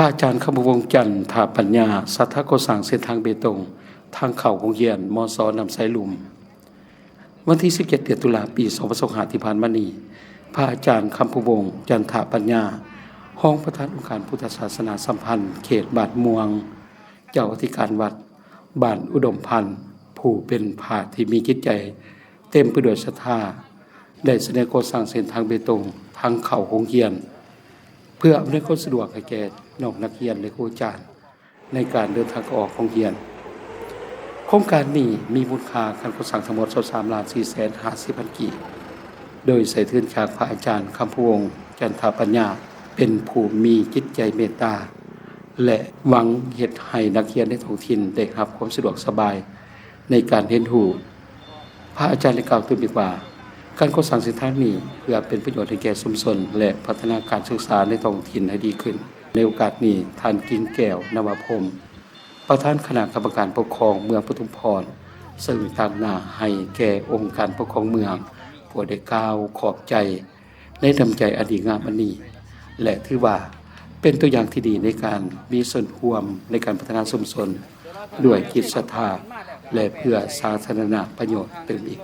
พระอาจารย์คำวงศ์จันทร์ถาปัญญาสัทธโกสังเส้นทางเบตงทางเข่าของเยียนมศนำไซลุมวันที่17 เดือนตุลาปี2565ที่ผ่านมานี้พระอาจารย์คำวงศ์จันทร์ถาปัญญาห้องประธานองค์การพุทธศาสนาสัมพันธ์เขตบาดม่วงเจ้าอธิการวัดบ้านอุดมพันธ์ผู้เป็นพระที่มีจิตใจเต็มไปด้วยศรัทธาได้เสนอโครงสร้างเส้นทางเบตงทางเข่าของเยียนเพื่ออำนวยความสะดวกให้แก่น้องนักเรียนและครูอาจารย์ในการเดินทางออกของเรียนโครงการนี้มีมูลค่าการก่อสร้างทั้งหมด23,450,000 กีบโดยใส่ทุนจากพระอาจารย์คำวงศ์จันทปัญญาเป็นผู้มีจิตใจเมตตาและหวังเฮ็ดให้นักเรียนในท้องถิ่นได้รับความสะดวกสบายในการเรียนรู้พระอาจารย์ได้กล่าวถึงอีกว่าการก่อสร้างเส้นทางนี้เพื่อเป็นประโยชน์ให้แก่ชุมชนและพัฒนาการศึกษาในท้องถิ่นให้ดีขึ้นในโอกาสนี้ท่านกิ่งแก้วนวพรหมประธานคณะกรรมการปกครองเมืองปทุมพรซึ่งตั้งหน้าให้แก่องค์การปกครองเมืองผู้ได้กล่าวขอบใจในน้ำใจอันดีงามอันนี้และถือว่าเป็นตัวอย่างที่ดีในการมีส่วนร่วมในการพัฒนาชุมชนด้วยจิตศรัทธาและเพื่อสาธารณประโยชน์เติมอีก